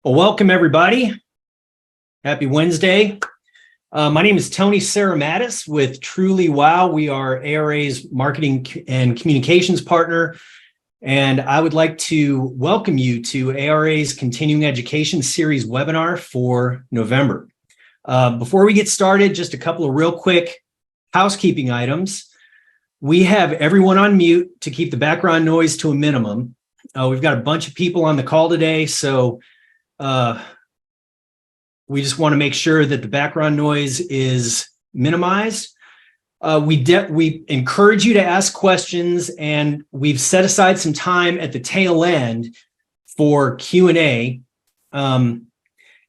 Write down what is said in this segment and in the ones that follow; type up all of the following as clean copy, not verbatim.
Well, welcome everybody. Happy Wednesday. My name is Tony Saramatis with Truly Wow. We are ARA's marketing and communications partner, and I would like to welcome you to ARA's Continuing Education Series webinar for November. Before we get started, just a couple of real quick housekeeping items. We have everyone on mute to keep the background noise to a minimum. We've got a bunch of people on the call today, so we just want to make sure that the background noise is minimized. We encourage you to ask questions, and we've set aside some time at the tail end for Q&A. And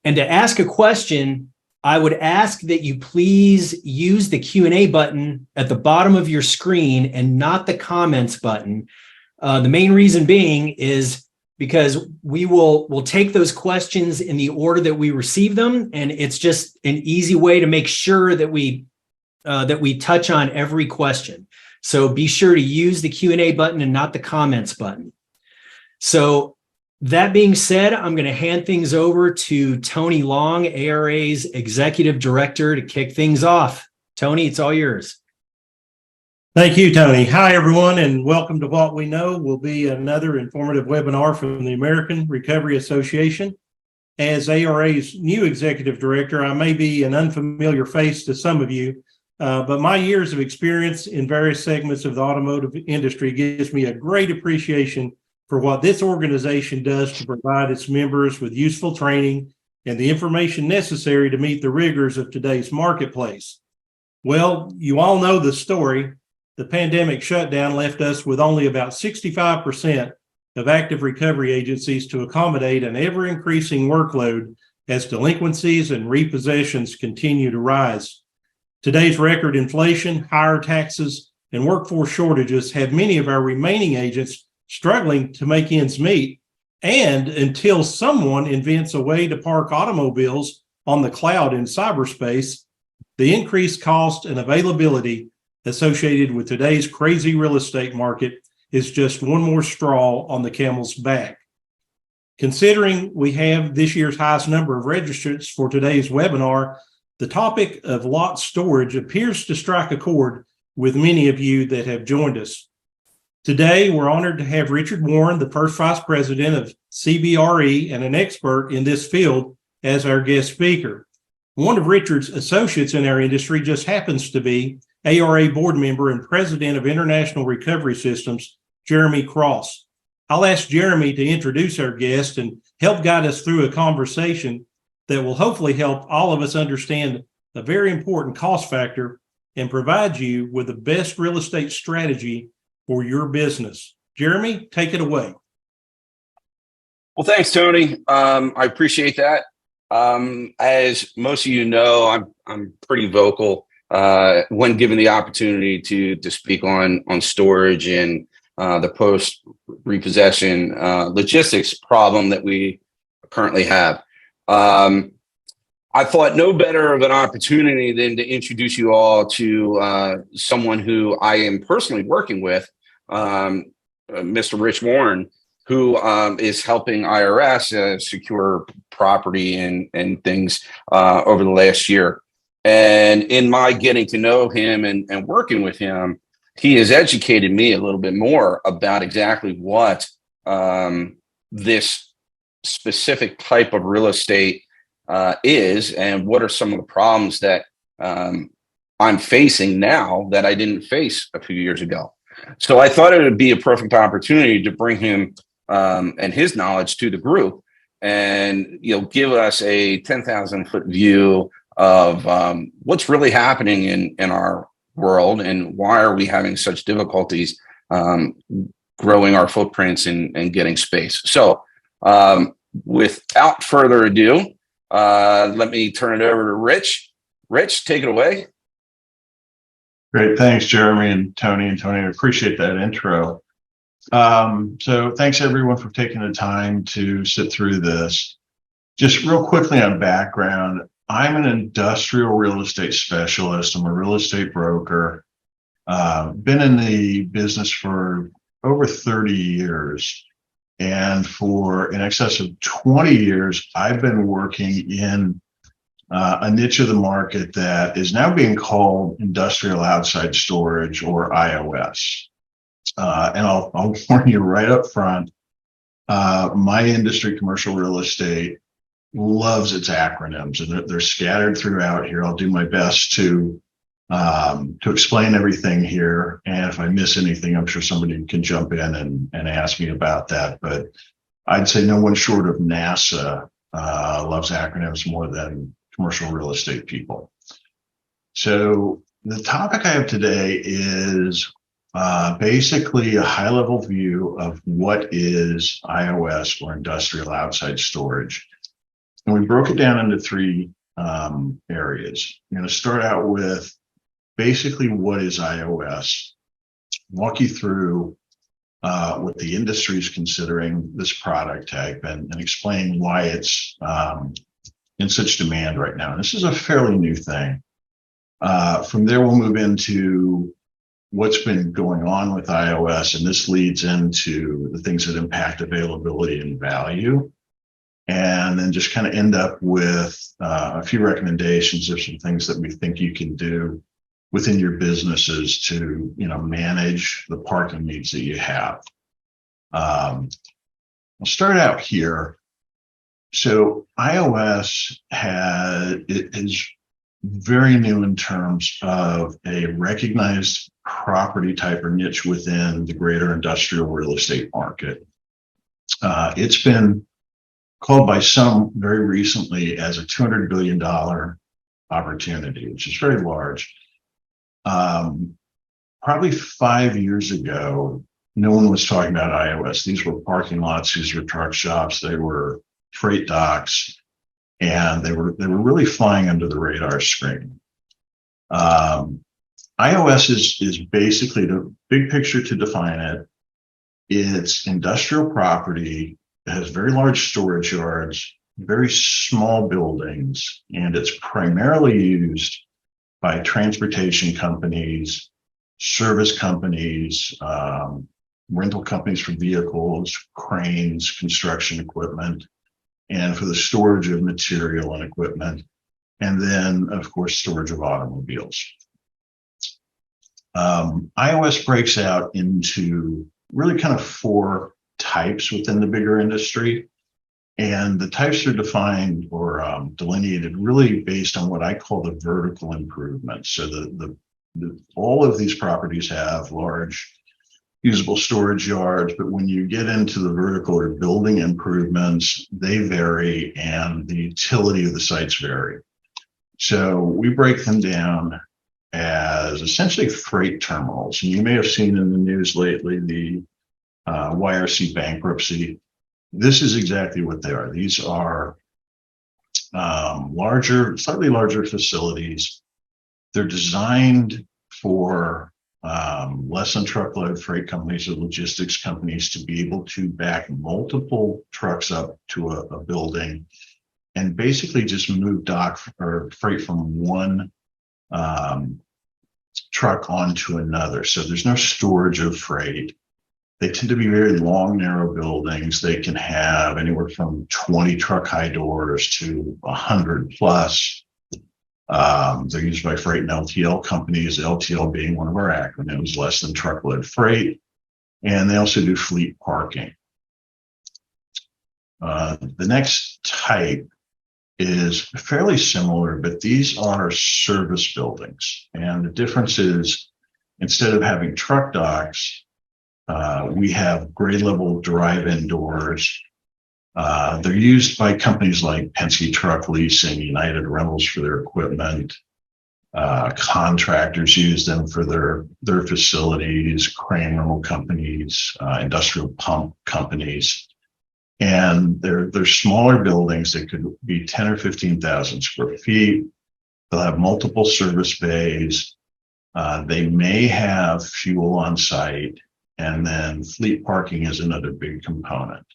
to ask a question, I would ask that you please use the Q&A button at the bottom of your screen and not the comments button. The main reason being is because we'll take those questions in the order that we receive them, and it's just an easy way to make sure that we touch on every question. So be sure to use the Q&A button and not the comments button. So that being said, I'm going to hand things over to Tony Long, ARA's Executive Director, to kick things off. Tony, it's all yours. Thank you, Tony. Hi, everyone, and welcome to What We Know will be another informative webinar from the American Recovery Association. As ARA's new executive director, I may be an unfamiliar face to some of you, but my years of experience in various segments of the automotive industry gives me a great appreciation for what this organization does to provide its members with useful training and the information necessary to meet the rigors of today's marketplace. Well, you all know the story. The pandemic shutdown left us with only about 65% of active recovery agencies to accommodate an ever-increasing workload as delinquencies and repossessions continue to rise. Today's record inflation, higher taxes, and workforce shortages have many of our remaining agents struggling to make ends meet, and until someone invents a way to park automobiles on the cloud in cyberspace, the increased cost and availability associated with today's crazy real estate market is just one more straw on the camel's back. Considering we have this year's highest number of registrants for today's webinar, the topic of lot storage appears to strike a chord with many of you that have joined us. Today, we're honored to have Richard Warren, the first vice president of CBRE and an expert in this field, as our guest speaker. One of Richard's associates in our industry just happens to be ARA board member and president of International Recovery Systems, Jeremy Cross. I'll ask Jeremy to introduce our guest and help guide us through a conversation that will hopefully help all of us understand a very important cost factor and provide you with the best real estate strategy for your business. Jeremy, take it away. Well, thanks, Tony. I appreciate that. As most of you know, I'm pretty vocal when given the opportunity to speak on storage and the post repossession logistics problem that we currently have. I thought no better of an opportunity than to introduce you all to someone who I am personally working with, Mr. Rich Warren, who is helping IRS secure property and things over the last year. And in my getting to know him and working with him, he has educated me a little bit more about exactly what this specific type of real estate is and what are some of the problems that I'm facing now that I didn't face a few years ago. So I thought it would be a perfect opportunity to bring him and his knowledge to the group and give us a 10,000-foot view of what's really happening in our world and why are we having such difficulties growing our footprints and getting space. So without further ado, let me turn it over to Rich. Rich, take it away. Great. Thanks, Jeremy and Tony. I appreciate that intro. So thanks everyone for taking the time to sit through this. Just real quickly on background, I'm an industrial real estate specialist. I'm a real estate broker. Been in the business for over 30 years. And for in excess of 20 years, I've been working in a niche of the market that is now being called industrial outside storage, or IOS. And I'll warn you right up front, my industry, commercial real estate, loves its acronyms, and they're scattered throughout here. I'll do my best to explain everything here. And if I miss anything, I'm sure somebody can jump in and ask me about that. But I'd say no one short of NASA loves acronyms more than commercial real estate people. So the topic I have today is basically a high-level view of what is IOS, or industrial outside storage. And we broke it down into three areas. I'm going to start out with basically what is IOS, walk you through what the industry is considering this product type, and explain why it's in such demand right now. And this is a fairly new thing. From there, we'll move into what's been going on with IOS, and this leads into the things that impact availability and value. And then just kind of end up with a few recommendations of some things that we think you can do within your businesses to, manage the parking needs that you have. I'll start out here. So IOS is very new in terms of a recognized property type or niche within the greater industrial real estate market. It's been called by some very recently as a $200 billion opportunity, which is very large. Probably 5 years ago, no one was talking about IOS. These were parking lots, these were truck shops, they were freight docks, and they were really flying under the radar screen. IOS is basically, the big picture to define it, it's industrial property. It has very large storage yards, very small buildings, and it's primarily used by transportation companies, service companies, rental companies for vehicles, cranes, construction equipment, and for the storage of material and equipment, and then, of course, storage of automobiles. IOS breaks out into really kind of four types within the bigger industry, and the types are defined or delineated really based on what I call the vertical improvements. So all of these properties have large usable storage yards, but when you get into the vertical or building improvements, they vary and the utility of the sites vary. So we break them down as essentially freight terminals. And you may have seen in the news lately the YRC bankruptcy. This is exactly what they are. These are slightly larger facilities. They're designed for less than truckload freight companies or logistics companies to be able to back multiple trucks up to a building and basically just move dock or freight from one truck onto another. So there's no storage of freight. They tend to be very long, narrow buildings. They can have anywhere from 20 truck high doors to 100 plus. They're used by freight and LTL companies, LTL being one of our acronyms, less than truckload freight. And they also do fleet parking. The next type is fairly similar, but these are service buildings. And the difference is, instead of having truck docks, we have grade level drive-in doors. They're used by companies like Penske Truck Leasing, United Rentals for their equipment. Contractors use them for their facilities, crane rental companies, industrial pump companies. And they're smaller buildings that could be 10 or 15,000 square feet. They'll have multiple service bays. They may have fuel on site. And then fleet parking is another big component.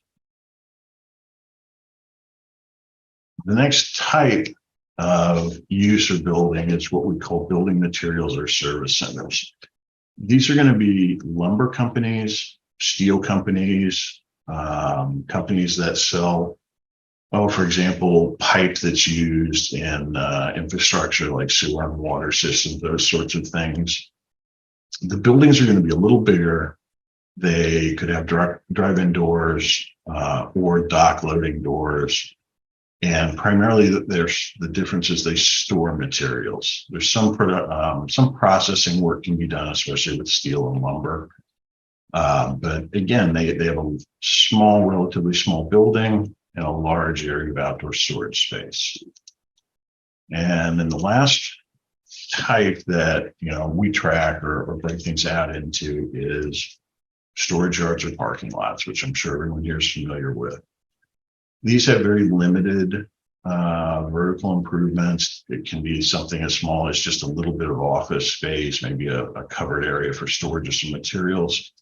The next type of use or building is what we call building materials or service centers. These are going to be lumber companies, steel companies, companies that sell, for example, pipe that's used in infrastructure like sewer and water systems, those sorts of things. The buildings are going to be a little bigger. They could have drive-in doors or dock loading doors. And primarily, there's the difference is they store materials. There's some processing work can be done, especially with steel and lumber. But again, they have a relatively small building and a large area of outdoor storage space. And then the last type that we track or break things out into is storage yards or parking lots, which I'm sure everyone here is familiar with. These have very limited vertical improvements. It can be something as small as just a little bit of office space, maybe a covered area for storage of some materials.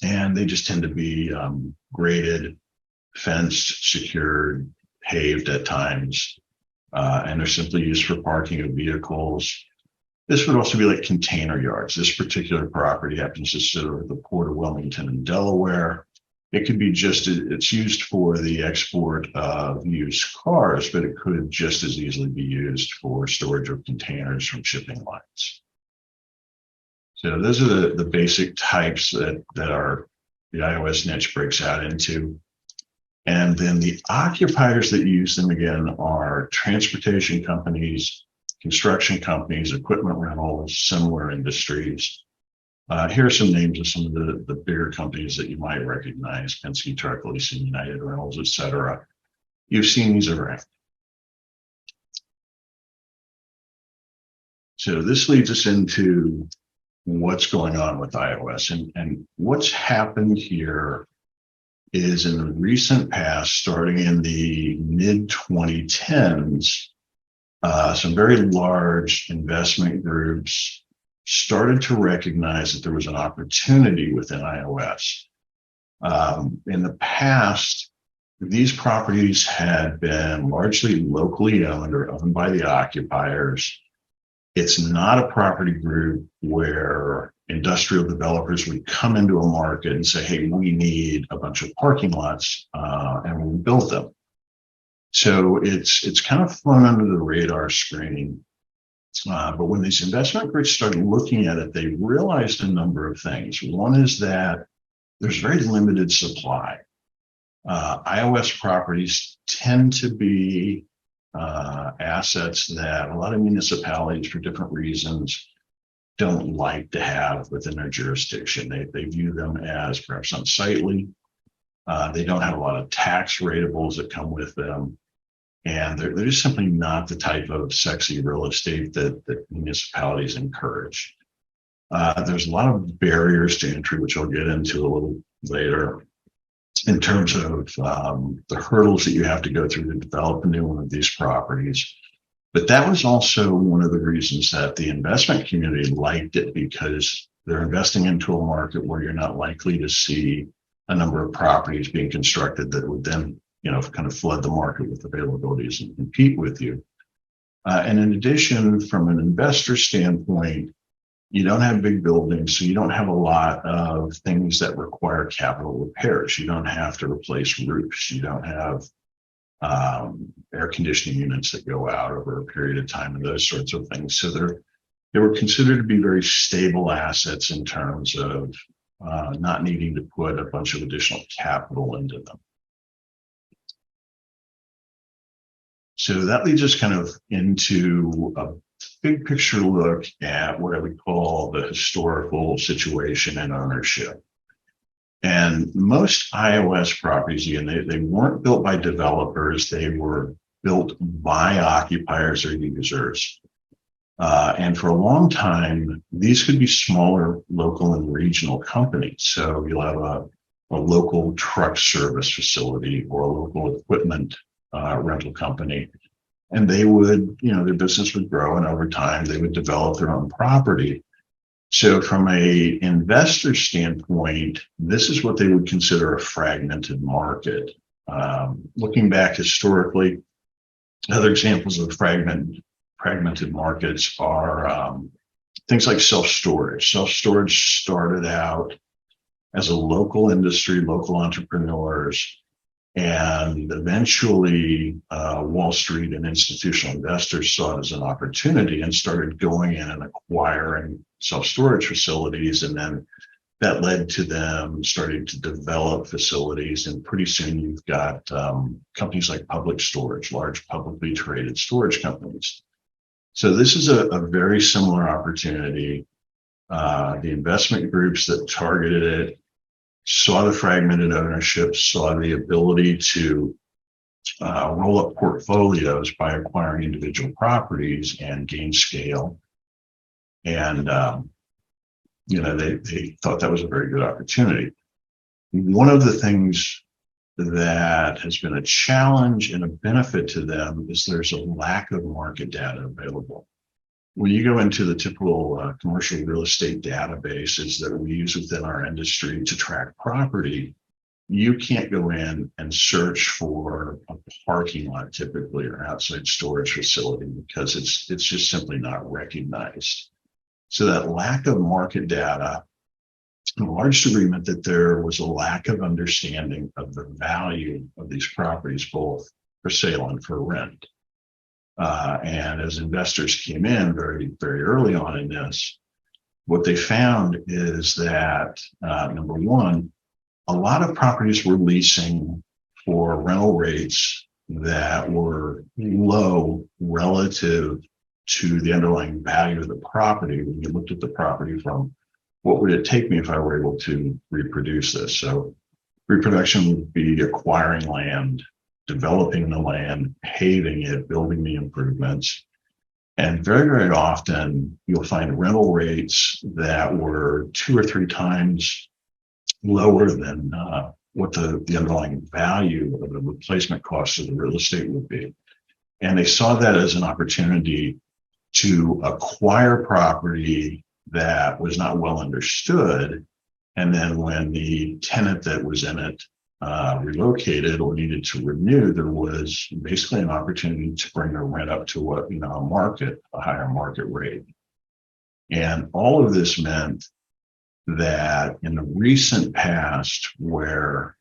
And they just tend to be graded, fenced, secured, paved at times. And they're simply used for parking of vehicles. This would also be like container yards. This particular property happens to sit over the Port of Wilmington in Delaware. It could be it's used for the export of used cars, but it could just as easily be used for storage of containers from shipping lines. So those are the basic types that the IOS niche breaks out into. And then the occupiers that use them again are transportation companies, construction companies, equipment rentals, similar industries. Here are some names of some of the bigger companies that you might recognize: Penske Truck Leasing, United Rentals, et cetera. You've seen these around. So this leads us into what's going on with IOS. And what's happened here is in the recent past, starting in the mid-2010s, some very large investment groups started to recognize that there was an opportunity within IOS. In the past, these properties had been largely locally owned or owned by the occupiers. It's not a property group where industrial developers would come into a market and say, hey, we need a bunch of parking lots, and we build them. So it's kind of flown under the radar screen. But when these investment groups started looking at it, they realized a number of things. One is that there's very limited supply. IOS properties tend to be assets that a lot of municipalities, for different reasons, don't like to have within their jurisdiction. They view them as perhaps unsightly. They don't have a lot of tax ratables that come with them. And they're just simply not the type of sexy real estate that municipalities encourage. There's a lot of barriers to entry, which I'll get into a little later, in terms of the hurdles that you have to go through to develop a new one of these properties. But that was also one of the reasons that the investment community liked it, because they're investing into a market where you're not likely to see a number of properties being constructed that would then kind of flood the market with availabilities and compete with you. And in addition, from an investor standpoint, you don't have big buildings, so you don't have a lot of things that require capital repairs. You don't have to replace roofs. You don't have air conditioning units that go out over a period of time and those sorts of things. So they were considered to be very stable assets in terms of not needing to put a bunch of additional capital into them. So that leads us kind of into a big picture look at what I would call the historical situation and ownership. And most IOS properties, again, they weren't built by developers. They were built by occupiers or users. And for a long time, these could be smaller local and regional companies. So you'll have a local truck service facility or a local equipment rental company. And they would, their business would grow, and over time they would develop their own property. So from a investor standpoint, this is what they would consider a fragmented market. Looking back historically, other examples of fragmented markets are things like self-storage. Self-storage started out as a local industry, local entrepreneurs. And eventually, Wall Street and institutional investors saw it as an opportunity and started going in and acquiring self-storage facilities. And then that led to them starting to develop facilities. And pretty soon you've got companies like Public Storage, large publicly traded storage companies. So this is a very similar opportunity. The investment groups that targeted it saw the fragmented ownership, saw the ability to roll up portfolios by acquiring individual properties and gain scale. And, they thought that was a very good opportunity. One of the things that has been a challenge and a benefit to them is there's a lack of market data available. When you go into the typical commercial real estate databases that we use within our industry to track property, you can't go in and search for a parking lot typically or outside storage facility because it's just simply not recognized. So that lack of market data, in a large degree, meant that there was a lack of understanding of the value of these properties, both for sale and for rent. And as investors came in very, very early on in this, what they found is that, number one, a lot of properties were leasing for rental rates that were low relative to the underlying value of the property. When you looked at the property from what would it take me if I were able to reproduce this? So reproduction would be acquiring land, developing the land, paving it, building the improvements. And very, very often you'll find rental rates that were 2 or 3 times lower than what the underlying value of the replacement cost of the real estate would be. And they saw that as an opportunity to acquire property that was not well understood. And then when the tenant that was in it relocated or needed to renew, there was basically an opportunity to bring the rent up to a higher market rate. And all of this meant that in the recent past, where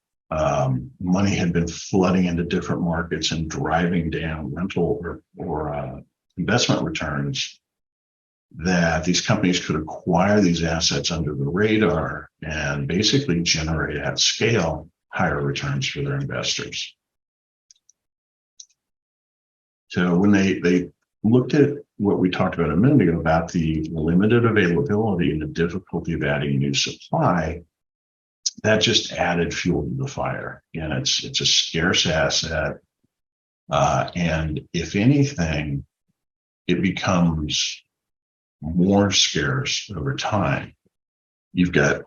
money had been flooding into different markets and driving down rental or investment returns, that these companies could acquire these assets under the radar and basically generate at scale higher returns for their investors. So when they looked at what we talked about a minute ago about the limited availability and the difficulty of adding new supply, that just added fuel to the fire. And it's a scarce asset. And if anything, it becomes more scarce over time. You've got,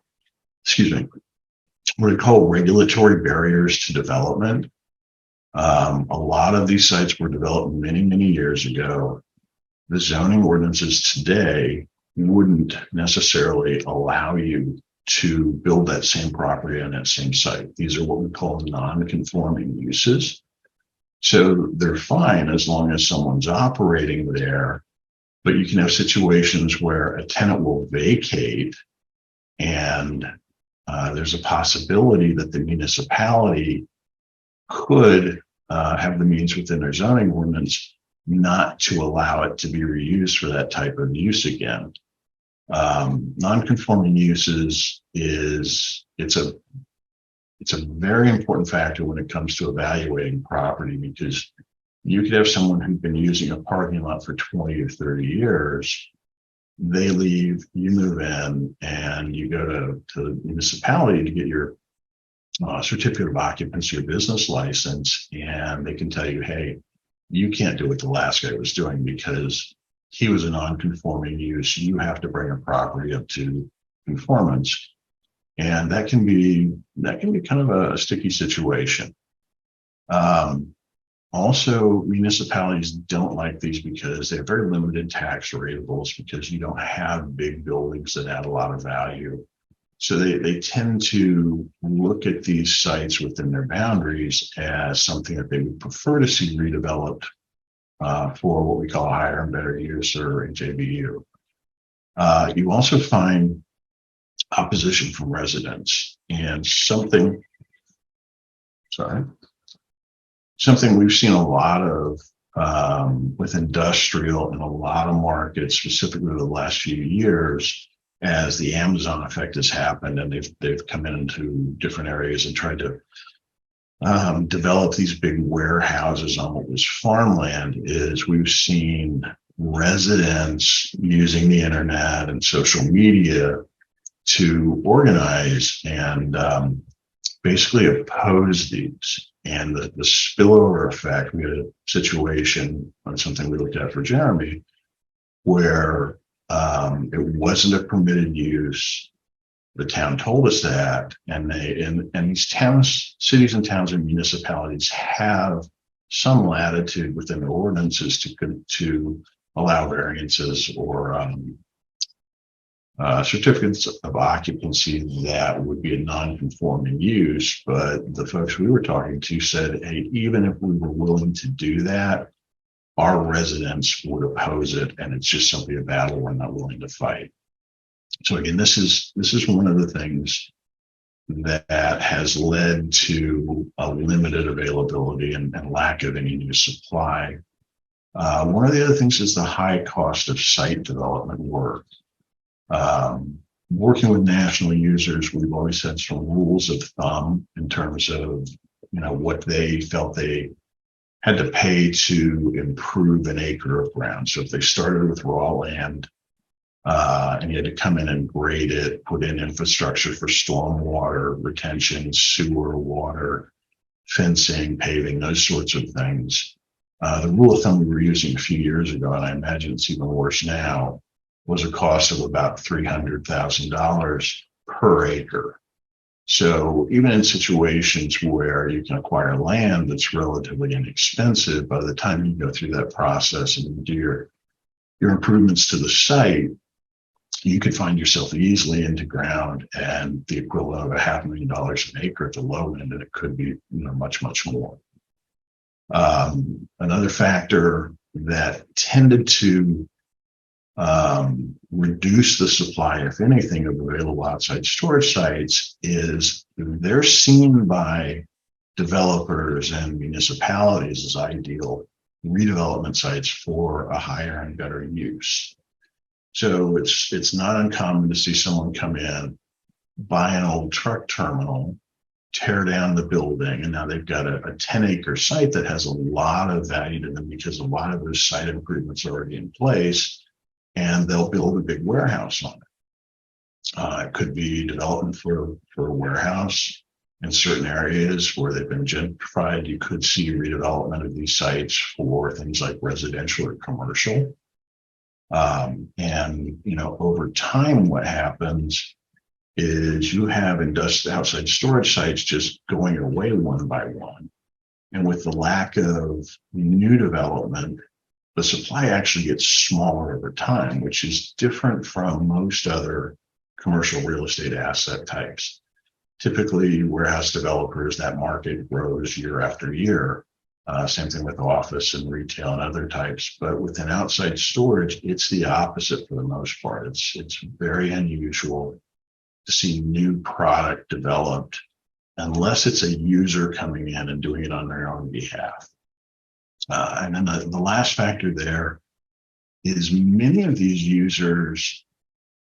what we call regulatory barriers to development. A lot of these sites were developed many, many years ago. The zoning ordinances today wouldn't necessarily allow you to build that same property on that same site. These are what we call non-conforming uses. So they're fine as long as someone's operating there, but you can have situations where a tenant will vacate and there's a possibility that the municipality could have the means within their zoning ordinance not to allow it to be reused for that type of use again. Non-conforming uses it's a very important factor when it comes to evaluating property, because you could have someone who's been using a parking lot for 20 or 30 years. They leave, you move in, and you go to the municipality to get your certificate of occupancy or business license, and they can tell you, hey, you can't do what the last guy was doing because he was a non-conforming use. You have to bring a property up to conformance. And that can be kind of a sticky situation. Also, municipalities don't like these because they have very limited tax ratables, because you don't have big buildings that add a lot of value. So they tend to look at these sites within their boundaries as something that they would prefer to see redeveloped for what we call higher and better use, or HABU. You also find opposition from residents. And something we've seen a lot of with industrial in a lot of markets, specifically the last few years, as the Amazon effect has happened, and they've come into different areas and tried to develop these big warehouses on what was farmland. Is we've seen residents using the internet and social media to organize and basically oppose these. And the spillover effect, we had a situation on something we looked at for Jeremy where it wasn't a permitted use. The town told us that, and these towns, cities and towns and municipalities have some latitude within their ordinances to allow variances or certificates of occupancy that would be a non-conforming use. But the folks we were talking to said, hey, even if we were willing to do that, our residents would oppose it, and it's just simply a battle we're not willing to fight. So again, this is one of the things that has led to a limited availability and lack of any new supply. One of the other things is the high cost of site development work. Working with national users, we've always had some rules of thumb in terms of what they felt they had to pay to improve an acre of ground. So if they started with raw land, and you had to come in and grade it, put in infrastructure for stormwater retention, sewer, water, fencing, paving, those sorts of things. The rule of thumb we were using a few years ago, and I imagine it's even worse now, was a cost of about $300,000 per acre. So even in situations where you can acquire land that's relatively inexpensive, by the time you go through that process and you do your improvements to the site, you could find yourself easily into ground and the equivalent of $500,000 an acre at the low end, and it could be much, much more. Another factor that tended to reduce the supply, if anything, of available outside storage sites is they're seen by developers and municipalities as ideal redevelopment sites for a higher and better use. So it's not uncommon to see someone come in, buy an old truck terminal, tear down the building, and now they've got a 10-acre site that has a lot of value to them because a lot of those site improvements are already in place, and they'll build a big warehouse on it. It could be development for a warehouse. In certain areas where they've been gentrified, you could see redevelopment of these sites for things like residential or commercial. Over time, what happens is you have outside storage sites just going away one by one. And with the lack of new development, the supply actually gets smaller over time, which is different from most other commercial real estate asset types. Typically, warehouse developers, that market grows year after year. Same thing with office and retail and other types. But within outside storage, it's the opposite for the most part. It's very unusual to see new product developed unless it's a user coming in and doing it on their own behalf. And then the last factor there is many of these users,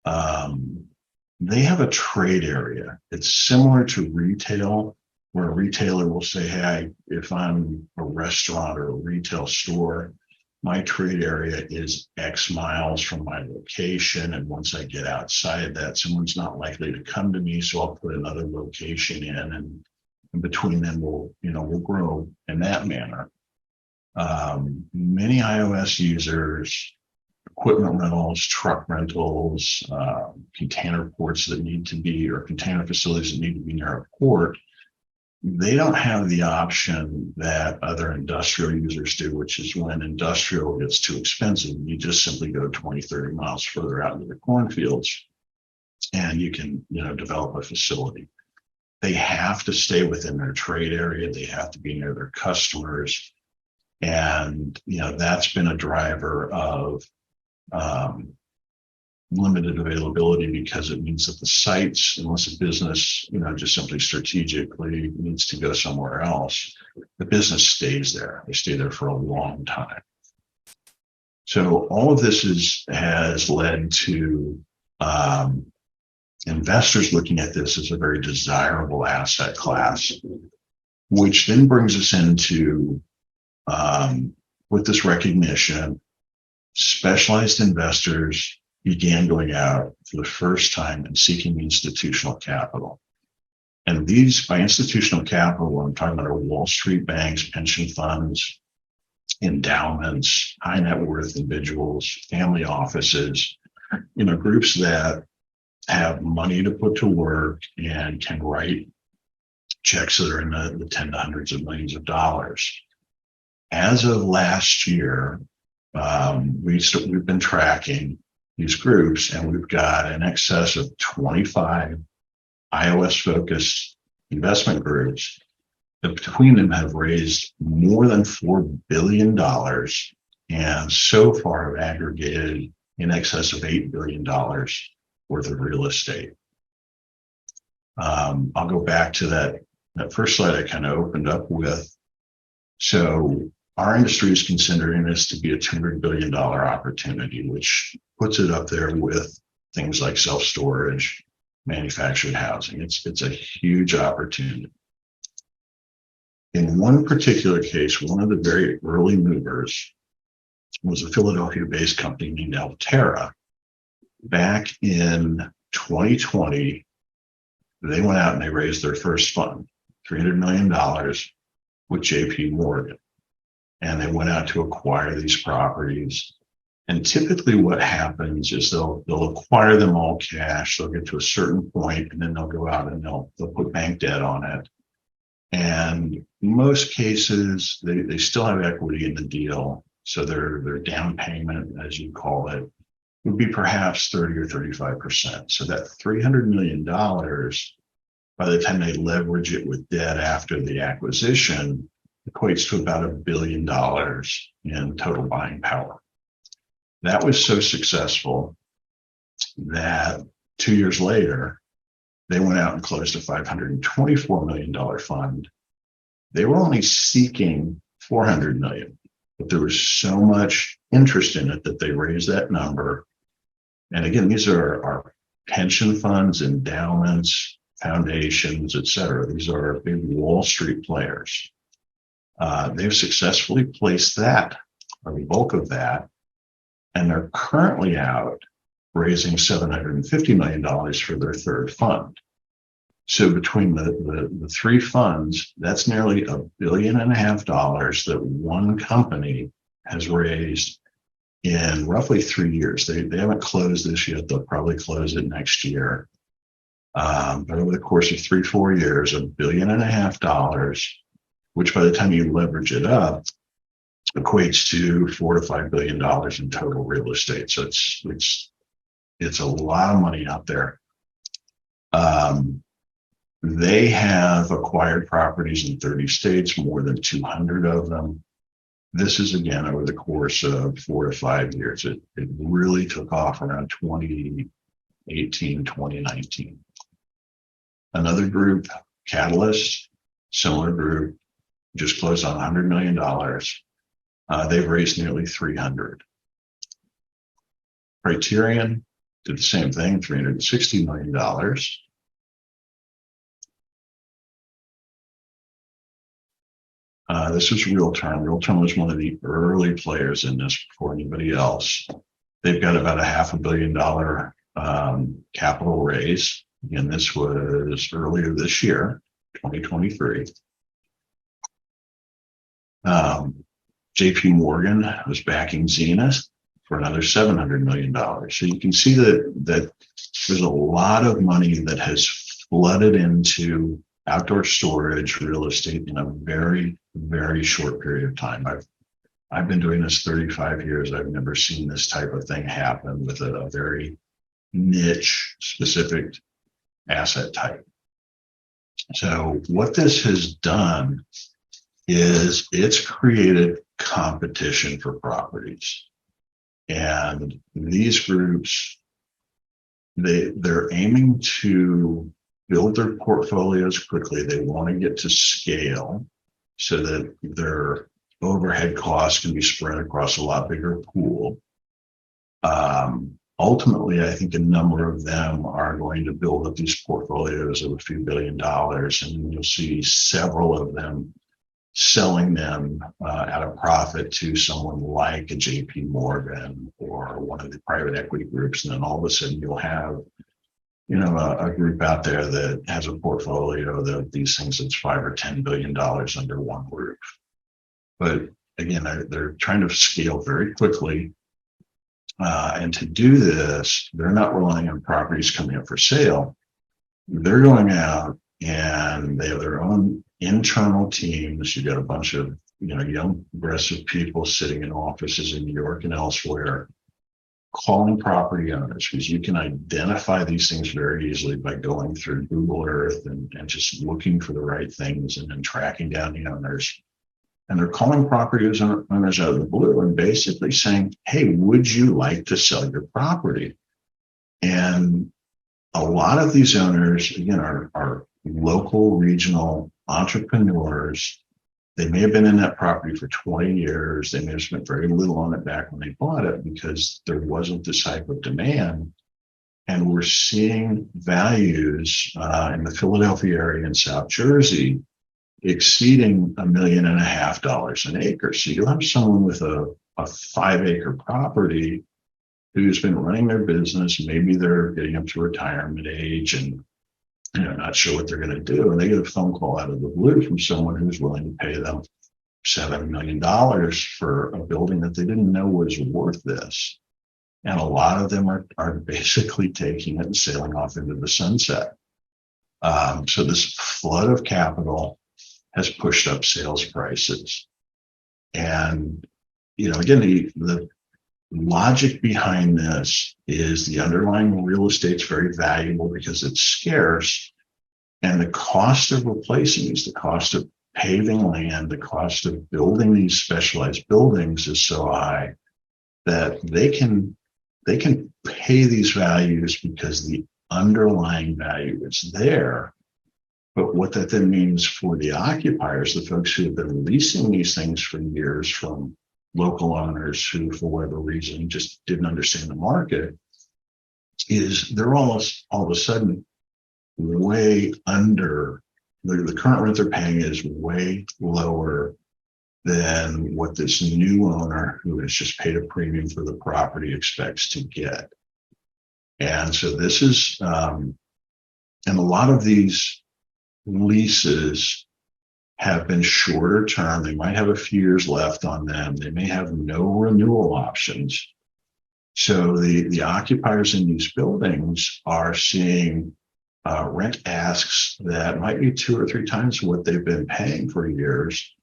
they have a trade area. It's similar to retail, where a retailer will say, hey, if I'm a restaurant or a retail store, my trade area is X miles from my location. And once I get outside that, someone's not likely to come to me. So I'll put another location in, and between them, we'll grow in that manner. Many iOS users, equipment rentals, truck rentals, container ports that need to be, or container facilities that need to be near a port, they don't have the option that other industrial users do, which is when industrial gets too expensive, you just simply go 20, 30 miles further out into the cornfields and you can, develop a facility. They have to stay within their trade area. They have to be near their customers. And, that's been a driver of limited availability because it means that the sites, unless a business, just simply strategically needs to go somewhere else, the business stays there. They stay there for a long time. So all of this has led to investors looking at this as a very desirable asset class, which then brings us into, with this recognition, specialized investors began going out for the first time and seeking institutional capital. And these, by institutional capital, I'm talking about Wall Street banks, pension funds, endowments, high net worth individuals, family offices, groups that have money to put to work and can write checks that are in the 10 to hundreds of millions of dollars. As of last year, we've been tracking these groups, and we've got in excess of 25 iOS-focused investment groups that between them have raised more than $4 billion and so far have aggregated in excess of $8 billion worth of real estate. I'll go back to that first slide I kind of opened up with. So our industry is considering this to be a $200 billion opportunity, which puts it up there with things like self-storage, manufactured housing. It's a huge opportunity. In one particular case, one of the very early movers was a Philadelphia-based company named Altera. Back in 2020, they went out and they raised their first fund, $300 million with JP Morgan. And they went out to acquire these properties. And typically what happens is they'll acquire them all cash. They'll get to a certain point, and then they'll go out and they'll put bank debt on it. And in most cases, they still have equity in the deal. So their down payment, as you call it, would be perhaps 30 or 35%. So that $300 million, by the time they leverage it with debt after the acquisition, equates to about $1 billion in total buying power. That was so successful that 2 years later, they went out and closed a $524 million fund. They were only seeking $400 million, but there was so much interest in it that they raised that number. And again, these are pension funds, endowments, foundations, et cetera. These are big Wall Street players. They've successfully placed that, or the bulk of that, and they're currently out raising $750 million for their third fund. So between the three funds, that's nearly $1.5 billion that one company has raised in roughly 3 years. They haven't closed this yet. They'll probably close it next year. But over the course of 3-4 years, $1.5 billion, which by the time you leverage it up, equates to $4 to $5 billion in total real estate. So it's a lot of money out there. They have acquired properties in 30 states, more than 200 of them. This is again over the course of 4 to 5 years. It really took off around 2018, 2019. Another group, Catalyst, similar group, just closed on $100 million. They've raised nearly 300. Criterion did the same thing, $360 million. This was Realterm. Realterm was one of the early players in this before anybody else. They've got about a $500 million capital raise. Again, this was earlier this year, 2023. JP Morgan was backing Zenith for another $700 million. So you can see that there's a lot of money that has flooded into outdoor storage real estate in a very, very short period of time. I've been doing this 35 years. I've never seen this type of thing happen with a very niche specific asset type. So what this has done is it's created competition for properties. And these groups they're aiming to build their portfolios quickly. They want to get to scale so that their overhead costs can be spread across a lot bigger pool. Ultimately, I think a number of them are going to build up these portfolios of a few $1 billion, and you'll see several of them selling them at a profit to someone like a JP Morgan or one of the private equity groups. And then all of a sudden you'll have, a group out there that has a portfolio of these things that's $5 or $10 billion under one roof. But again, they're trying to scale very quickly. And to do this, they're not relying on properties coming up for sale. They're going out and they have their own internal teams. You got a bunch of young, aggressive people sitting in offices in New York and elsewhere, calling property owners, because you can identify these things very easily by going through Google Earth and just looking for the right things and then tracking down the owners. And they're calling property owners out of the blue and basically saying, hey, would you like to sell your property? And a lot of these owners, again, are local, regional entrepreneurs. They may have been in that property for 20 years. They may have spent very little on it back when they bought it because there wasn't this type of demand. And we're seeing values in the Philadelphia area and South Jersey exceeding $1.5 million an acre. So you'll have someone with a 5-acre property who's been running their business. Maybe they're getting up to retirement age and not sure what they're going to do. And they get a phone call out of the blue from someone who's willing to pay them $7 million for a building that they didn't know was worth this. And a lot of them are basically taking it and sailing off into the sunset. So this flood of capital has pushed up sales prices. And, again, the logic behind this is the underlying real estate's very valuable because it's scarce. And the cost of replacing these, the cost of paving land, the cost of building these specialized buildings is so high that they can pay these values because the underlying value is there. But what that then means for the occupiers, the folks who have been leasing these things for years from local owners who, for whatever reason, just didn't understand the market, is they're almost all of a sudden way under the current rent they're paying is way lower than what this new owner who has just paid a premium for the property expects to get. And so this is, and a lot of these leases have been shorter term. They might have a few years left on them. They may have no renewal options. So the occupiers in these buildings are seeing rent asks that might be 2 or 3 times what they've been paying for years.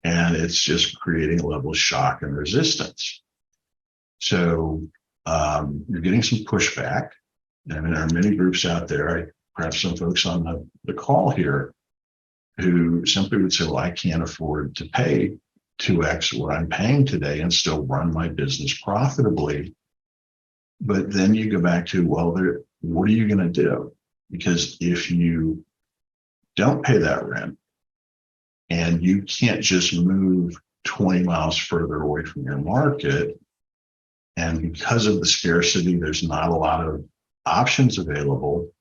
And it's just creating a level of shock and resistance. So you're getting some pushback. I mean, there are many groups out there, perhaps some folks on the call here, who simply would say, well, I can't afford to pay 2x what I'm paying today and still run my business profitably. But then you go back to, well, what are you going to do? Because if you don't pay that rent and you can't just move 20 miles further away from your market, and because of the scarcity, there's not a lot of options available,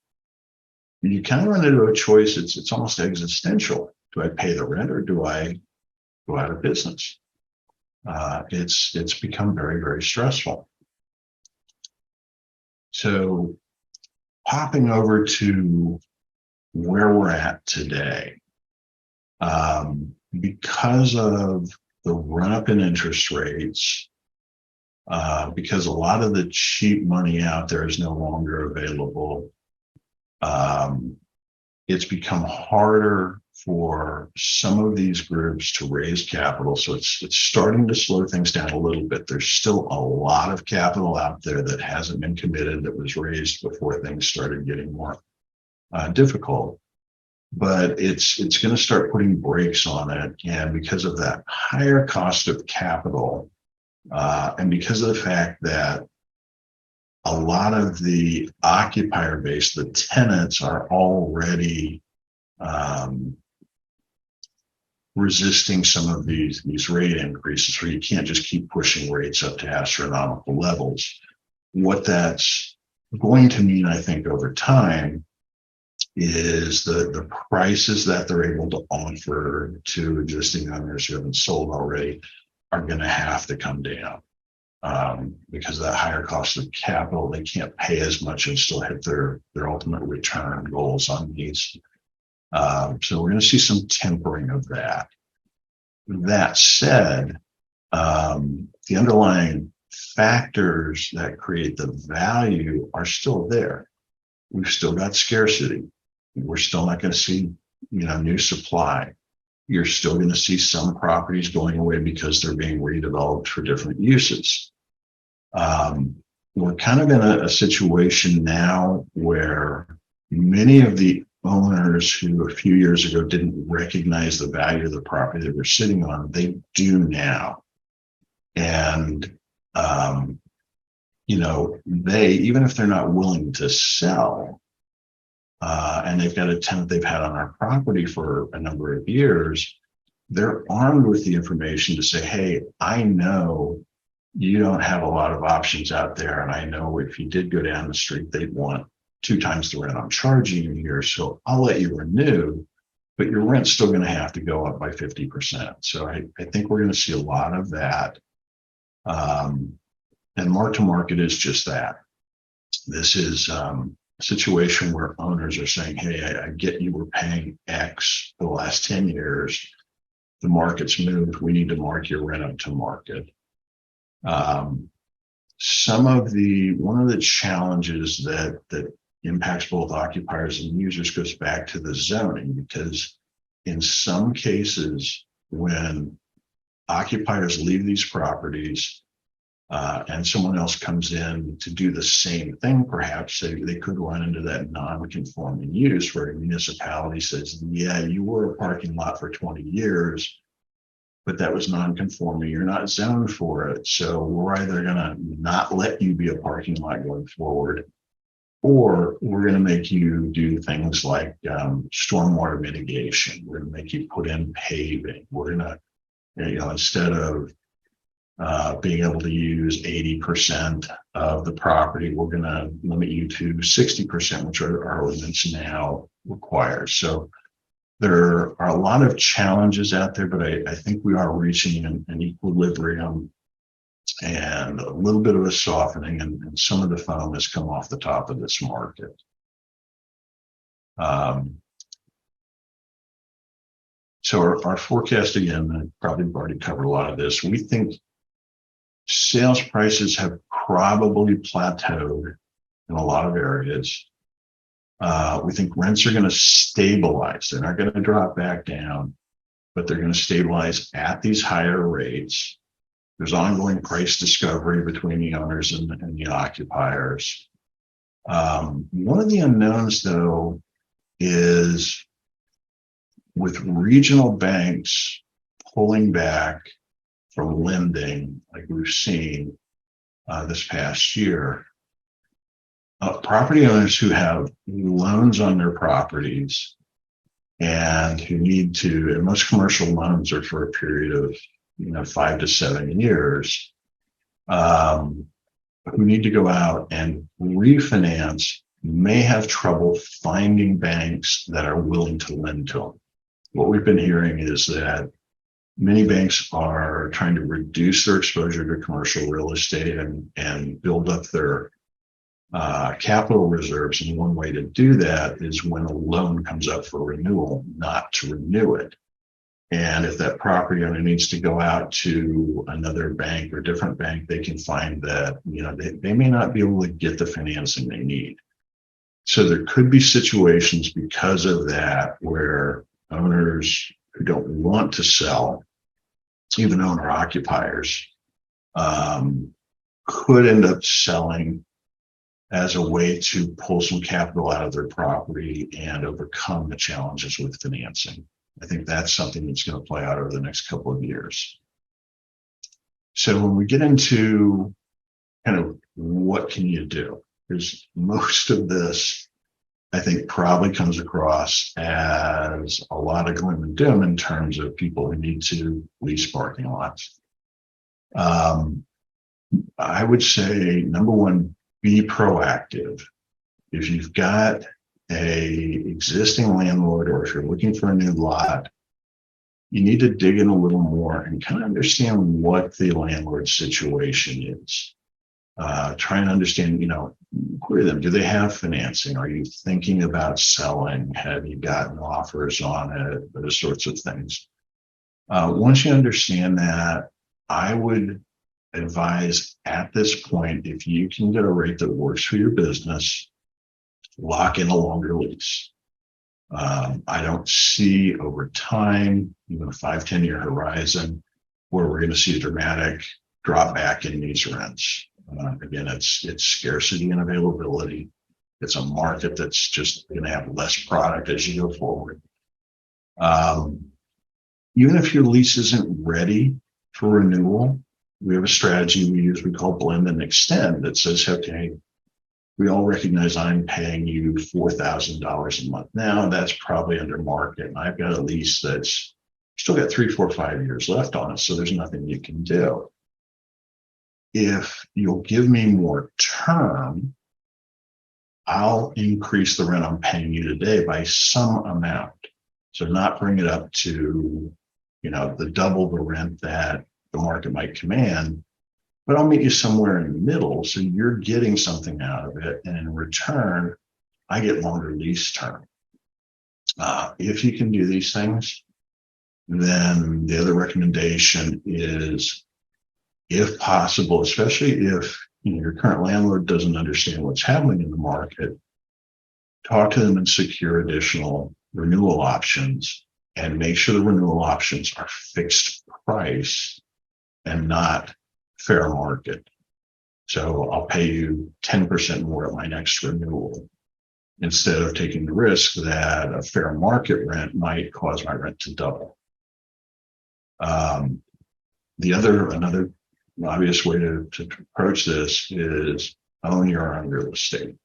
you kind of run into a choice. It's almost existential. Do I pay the rent or do I go out of business? It's become very, very stressful. So popping over to where we're at today, because of the run-up in interest rates, because a lot of the cheap money out there is no longer available, it's become harder for some of these groups to raise capital. So it's starting to slow things down a little bit. There's still a lot of capital out there that hasn't been committed, that was raised before things started getting more difficult. But it's going to start putting brakes on it. And because of that higher cost of capital, and because of the fact that a lot of the occupier base, the tenants are already resisting some of these rate increases, where you can't just keep pushing rates up to astronomical levels. What that's going to mean, I think, over time is the prices that they're able to offer to existing owners who haven't sold already are going to have to come down. Because of that higher cost of capital, they can't pay as much and still hit their ultimate return goals on these. So we're going to see some tempering of that. That said, the underlying factors that create the value are still there. We've still got scarcity. We're still not going to see, new supply. You're still going to see some properties going away because they're being redeveloped for different uses. We're kind of in a situation now where many of the owners who a few years ago didn't recognize the value of the property they were sitting on, they do now. And, they, even if they're not willing to sell, and they've got a tenant they've had on our property for a number of years, they're armed with the information to say, hey, I know you don't have a lot of options out there. And I know if you did go down the street, they'd want 2 times the rent I'm charging you here. So I'll let you renew, but your rent's still going to have to go up by 50%. So I think we're going to see a lot of that. And mark to market is just that. This is a situation where owners are saying, hey, I get you were paying X for the last 10 years. The market's moved. We need to mark your rent up to market. One of the challenges that impacts both occupiers and users goes back to the zoning, because in some cases, when occupiers leave these properties and someone else comes in to do the same thing, perhaps they could run into that non-conforming use where a municipality says, yeah, you were a parking lot for 20 years, but that was non-conforming. You're not zoned for it. So we're either going to not let you be a parking lot going forward, or we're going to make you do things like stormwater mitigation. We're going to make you put in paving. We're going to, instead of being able to use 80% of the property, we're going to limit you to 60%, which our ordinance now requires. So there are a lot of challenges out there, but I think we are reaching an equilibrium and a little bit of a softening, and some of the foam has come off the top of this market. So our forecast, again, I probably already covered a lot of this. We think sales prices have probably plateaued in a lot of areas. We think rents are going to stabilize. They're not going to drop back down, but they're going to stabilize at these higher rates. There's ongoing price discovery between the owners and the occupiers. One of the unknowns, though, is with regional banks pulling back from lending, like we've seen this past year, property owners who have loans on their properties and who need to, and most commercial loans are for a period of 5 to 7 years, who need to go out and refinance, may have trouble finding banks that are willing to lend to them. What we've been hearing is that many banks are trying to reduce their exposure to commercial real estate and build up their capital reserves. And one way to do that is when a loan comes up for renewal, not to renew it. And if that property owner needs to go out to another bank or different bank, they can find that, they may not be able to get the financing they need. So there could be situations because of that where owners who don't want to sell, even owner occupiers, could end up selling as a way to pull some capital out of their property and overcome the challenges with financing. I think that's something that's going to play out over the next couple of years. So when we get into kind of what can you do? Because most of this, I think, probably comes across as a lot of gloom and doom in terms of people who need to lease parking lots. I would say, number one, be proactive. If you've got a existing landlord, or if you're looking for a new lot, you need to dig in a little more and kind of understand what the landlord's situation is. Try and understand, query them. Do they have financing? Are you thinking about selling? Have you gotten offers on it? Those sorts of things. Once you understand that, I would advise at this point, if you can get a rate that works for your business, lock in a longer lease. I don't see over time, even a 5-10 year horizon, where we're going to see a dramatic drop back in these rents. Again, it's scarcity and availability. It's a market that's just going to have less product as you go forward. Even if your lease isn't ready for renewal, we have a strategy we use, we call blend and extend, that says, okay, we all recognize I'm paying you $4,000 a month now. That's probably under market. And I've got a lease that's still got 3, 4, 5 years left on it. So there's nothing you can do. If you'll give me more term, I'll increase the rent I'm paying you today by some amount. So not bring it up to, the double the rent that the market might command, but I'll meet you somewhere in the middle. So you're getting something out of it. And in return, I get longer lease term. If you can do these things, then the other recommendation is, if possible, especially if your current landlord doesn't understand what's happening in the market, talk to them and secure additional renewal options, and make sure the renewal options are fixed price and not fair market. So I'll pay you 10% more at my next renewal, instead of taking the risk that a fair market rent might cause my rent to double. Another obvious way to approach this is own your own real estate.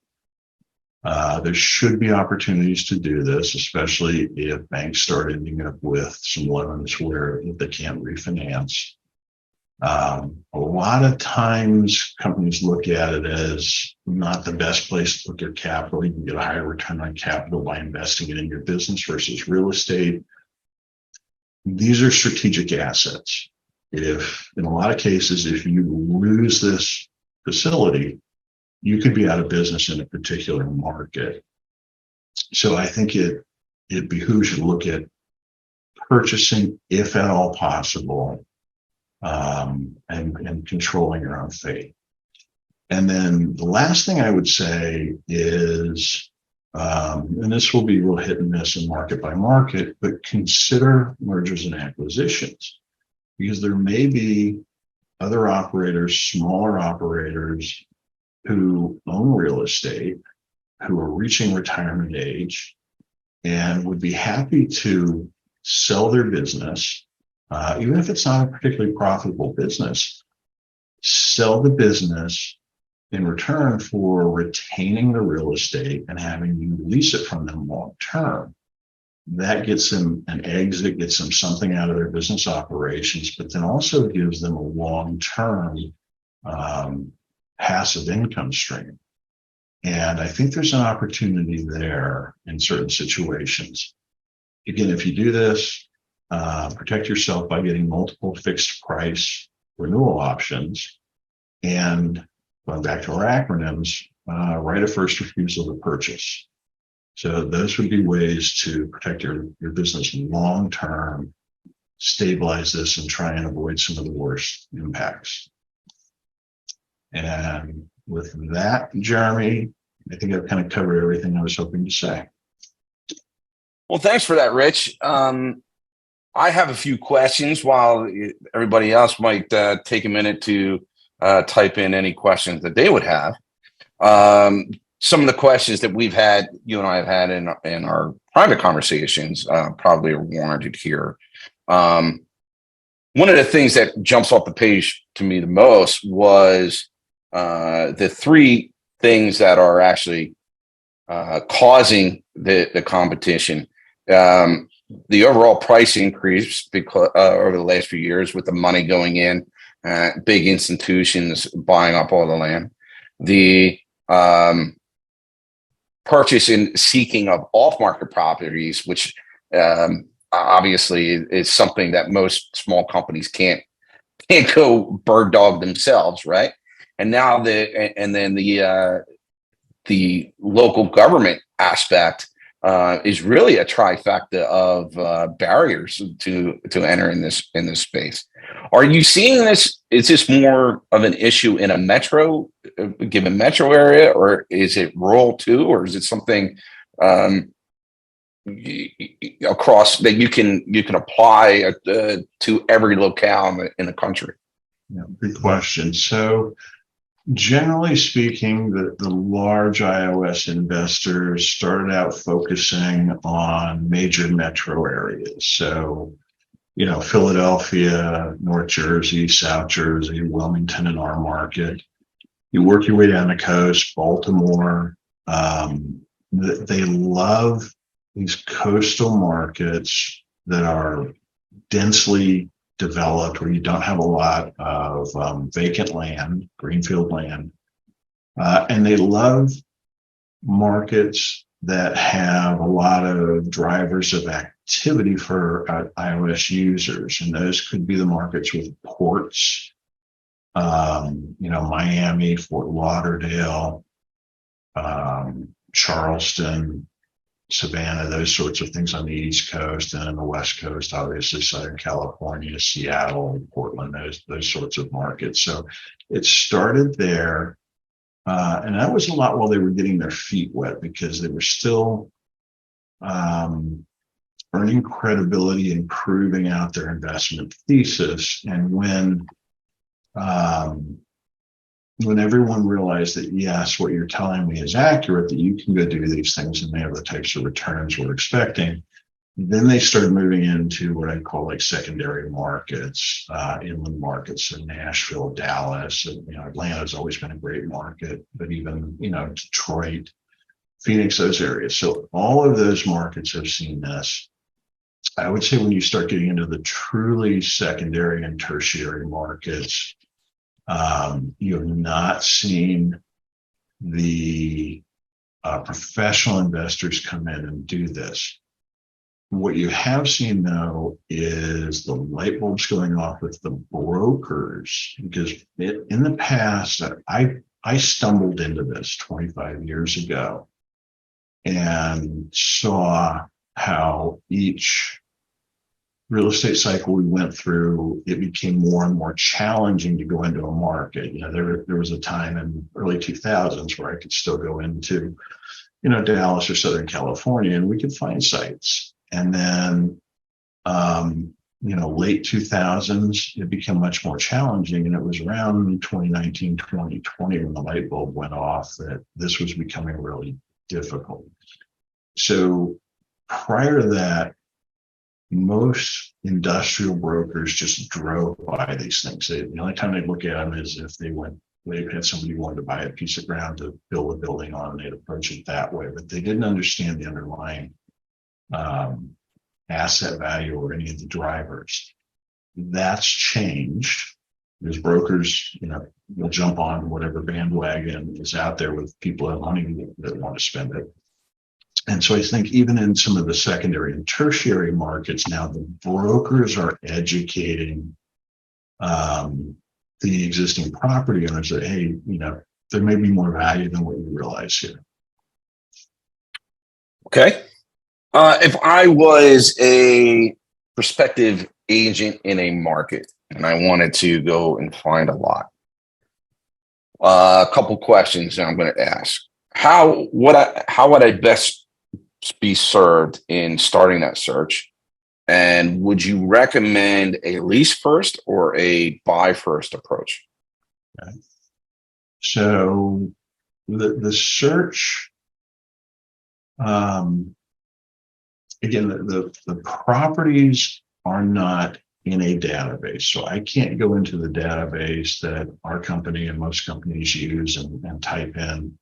There should be opportunities to do this, especially if banks start ending up with some loans where they can't refinance. A lot of times companies look at it as not the best place to put their capital. You can get a higher return on capital by investing it in your business versus real estate. These are strategic assets. If, in a lot of cases, if you lose this facility, you could be out of business in a particular market. So I think it behooves you to look at purchasing, if at all possible, and controlling your own fate. And then the last thing I would say is, and this will be real hit and miss and market by market, but consider mergers and acquisitions, because there may be other operators, smaller operators, who own real estate, who are reaching retirement age, and would be happy to sell their business, even if it's not a particularly profitable business, sell the business in return for retaining the real estate and having you lease it from them long term. That gets them an exit, gets them something out of their business operations, but then also gives them a long-term passive income stream. And I think there's an opportunity there in certain situations. Again, if you do this, protect yourself by getting multiple fixed price renewal options, and going back to our acronyms, right of first refusal to purchase. So those would be ways to protect your business long-term, stabilize this, and try and avoid some of the worst impacts. And with that, Jeremy, I think I've kind of covered everything I was hoping to say. Well, thanks for that, Rich. I have a few questions, while everybody else might take a minute to type in any questions that they would have. Some of the questions that we've had, you and I have had in our private conversations, probably are warranted here. One of the things that jumps off the page to me the most was the three things that are actually causing the competition. The overall price increase because over the last few years with the money going in, big institutions buying up all the land, the purchase and seeking of off-market properties, which obviously is something that most small companies can't go bird dog themselves, right? And now then the local government aspect is really a trifecta of barriers to enter in this space. Are you seeing this? Is this more of an issue in a given metro area, or is it rural too, or is it something across that you can apply to every locale in the country? Yeah, good question. So generally speaking, the large iOS investors started out focusing on major metro areas. So, Philadelphia, North Jersey, South Jersey, Wilmington in our market. You work your way down the coast, Baltimore. They love these coastal markets that are densely developed, where you don't have a lot of vacant land, greenfield land. And they love markets that have a lot of drivers of activity for iOS users. And those could be the markets with ports, Miami, Fort Lauderdale, Charleston, Savannah, those sorts of things on the East Coast, and on the West Coast, obviously Southern California, Seattle, Portland, those sorts of markets. So it started there. And that was a lot while they were getting their feet wet, because they were still earning credibility and proving out their investment thesis. And when everyone realized that, yes, what you're telling me is accurate, that you can go do these things and they have the types of returns we're expecting, then they started moving into what I call like secondary markets, inland markets, so Nashville, Dallas, and Atlanta's always been a great market, but even Detroit, Phoenix, those areas. So all of those markets have seen this. I would say when you start getting into the truly secondary and tertiary markets, you have not seen the professional investors come in and do this. What you have seen, though, is the light bulbs going off with the brokers, because in the past, I stumbled into this 25 years ago and saw how each real estate cycle we went through, it became more and more challenging to go into a market. There was a time in early 2000s where I could still go into, Dallas or Southern California, and we could find sites. And then, late 2000s, it became much more challenging. And it was around 2019, 2020 when the light bulb went off that this was becoming really difficult. So prior to that, most industrial brokers just drove by these things. The only time they look at them is if they had somebody who wanted to buy a piece of ground to build a building on, and they'd approach it that way. But they didn't understand the underlying asset value or any of the drivers. That's changed. There's brokers, will jump on whatever bandwagon is out there with people who have money that want to spend it. And so I think even in some of the secondary and tertiary markets now, the brokers are educating the existing property owners that, hey, there may be more value than what you realize here. Okay. If I was a prospective agent in a market and I wanted to go and find a lot, a couple questions that I'm going to ask. How would I best be served in starting that search? And would you recommend a lease first or a buy first approach? Okay. So the search, again, the properties are not in a database. So I can't go into the database that our company and most companies use and type in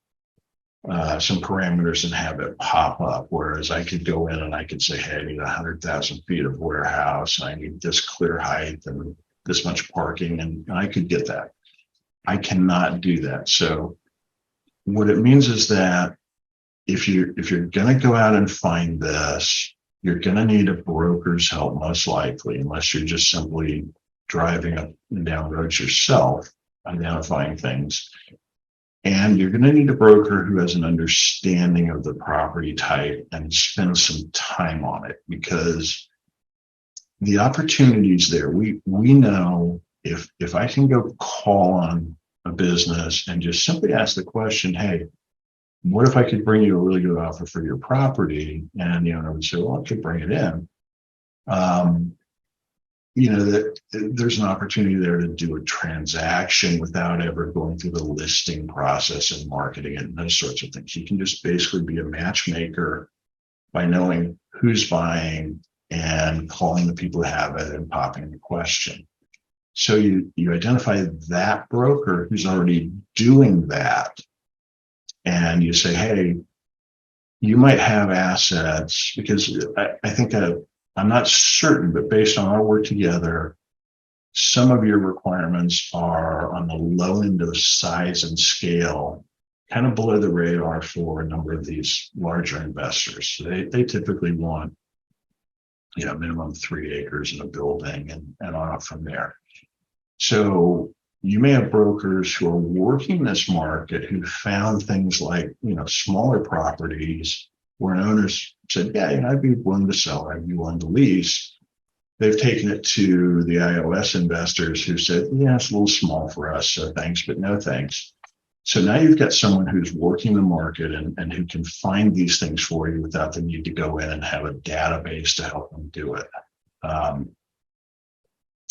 some parameters and have it pop up. Whereas I could go in and I could say, hey, I need 100,000 feet of warehouse, and I need this clear height and this much parking, and I could get that. I cannot do that. So what it means is that if you're going to go out and find this, you're going to need a broker's help, most likely, unless you're just simply driving up and down roads yourself, identifying things. And you're going to need a broker who has an understanding of the property type and spend some time on it, because the opportunities there, we know if I can go call on a business and just simply ask the question, hey, what if I could bring you a really good offer for your property? And the owner would say, well, I could bring it in. That there's an opportunity there to do a transaction without ever going through the listing process and marketing it and those sorts of things. You can just basically be a matchmaker by knowing who's buying and calling the people who have it and popping the question. So you identify that broker who's already doing that, and you say, hey, you might have assets, because I think I'm not certain, but based on our work together, some of your requirements are on the low end of size and scale, kind of below the radar for a number of these larger investors. So they typically want, minimum 3 acres in a building and on up from there. So you may have brokers who are working this market who found things like, smaller properties where an owner said, yeah, I'd be willing to sell, I'd be willing to lease. They've taken it to the iOS investors who said, yeah, it's a little small for us, so thanks, but no thanks. So now you've got someone who's working the market and who can find these things for you without the need to go in and have a database to help them do it.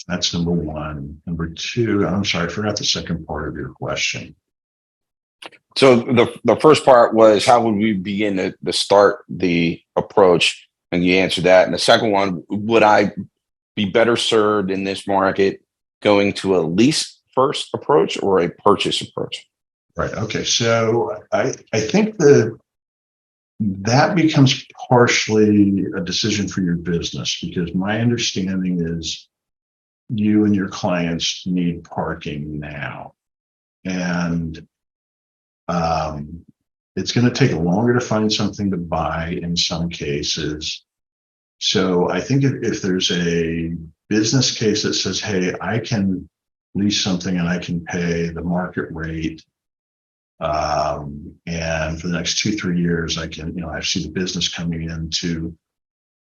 That's number one. Number two, I'm sorry, I forgot the second part of your question. So the first part was, how would we begin to start the approach? And you answered that. And the second one, would I be better served in this market going to a lease first approach or a purchase approach? Right. Okay. So I think that becomes partially a decision for your business, because my understanding is you and your clients need parking now. And it's going to take longer to find something to buy in some cases. So I think if there's a business case that says, hey, I can lease something and I can pay the market rate, and for the next 2-3 years, I can, I see the business coming in to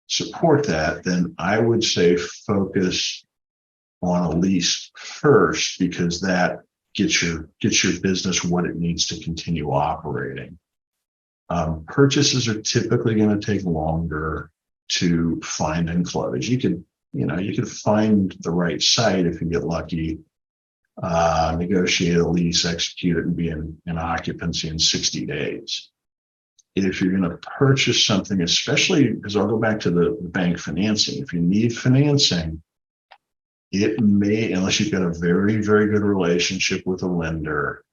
support that, then I would say focus on a lease first, because that gets your business what it needs to continue operating. Purchases are typically going to take longer to find and close. You could find the right site if you get lucky, negotiate a lease, execute it, and be in occupancy in 60 days. If you're going to purchase something, especially because I'll go back to the bank financing, if you need financing, it may, unless you've got a very, very good relationship with a lender,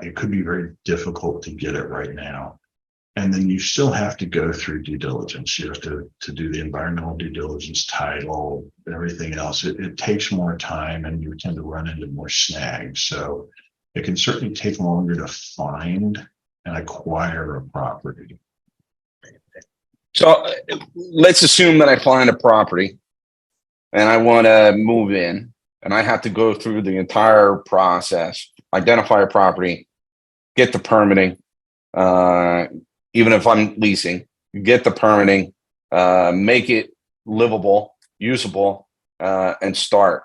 it could be very difficult to get it right now. And then you still have to go through due diligence. You have to do the environmental due diligence, title, everything else. It takes more time, and you tend to run into more snags. So it can certainly take longer to find and acquire a property. So let's assume that I find a property and I want to move in, and I have to go through the entire process, identify a property, get the permitting, even if I'm leasing, get the permitting, make it livable, usable, and start.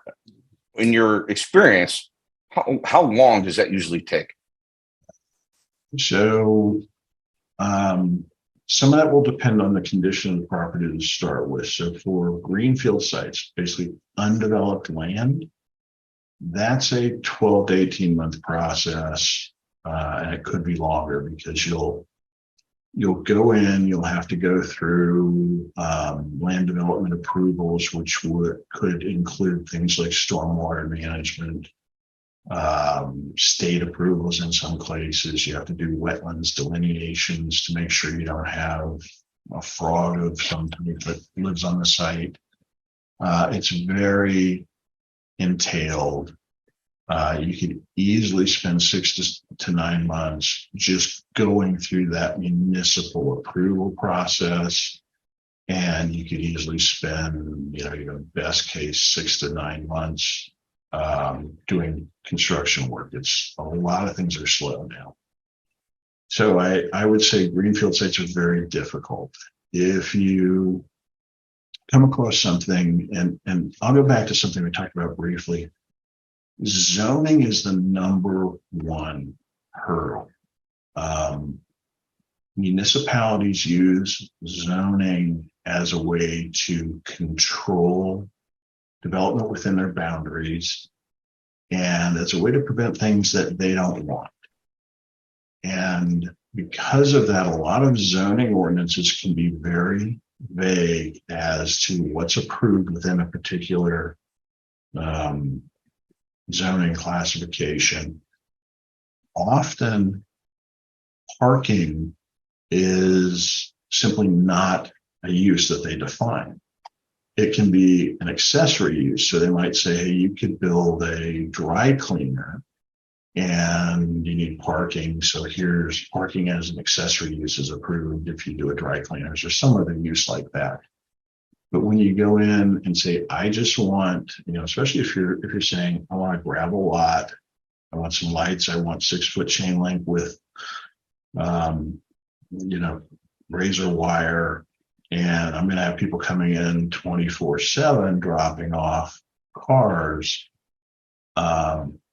In your experience, how long does that usually take? So some of that will depend on the condition of the property to start with. So for greenfield sites, basically undeveloped land, that's a 12 to 18 month process. And it could be longer, because you'll you'll go in, you'll have to go through land development approvals, which could include things like stormwater management, state approvals in some places. You have to do wetlands delineations to make sure you don't have a frog of some type that lives on the site. It's very entailed. You could easily spend 6 to 9 months just going through that municipal approval process. And you could easily spend, best case 6 to 9 months doing construction work. It's a lot of things are slow now. So I would say greenfield sites are very difficult. If you come across something, and I'll go back to something we talked about briefly, zoning is the number one hurdle. Municipalities use zoning as a way to control development within their boundaries, and it's a way to prevent things that they don't want. And because of that, a lot of zoning ordinances can be very vague as to what's approved within a particular zoning classification. Often, parking is simply not a use that they define. It can be an accessory use. So they might say, hey, you could build a dry cleaner and you need parking. So here's parking as an accessory use is approved if you do a dry cleaners or some other use like that. But when you go in and say, I just want, especially if you're saying, I want a gravel lot, I want some lights, I want 6-foot chain link with, razor wire, and I'm going to have people coming in 24/7 dropping off cars.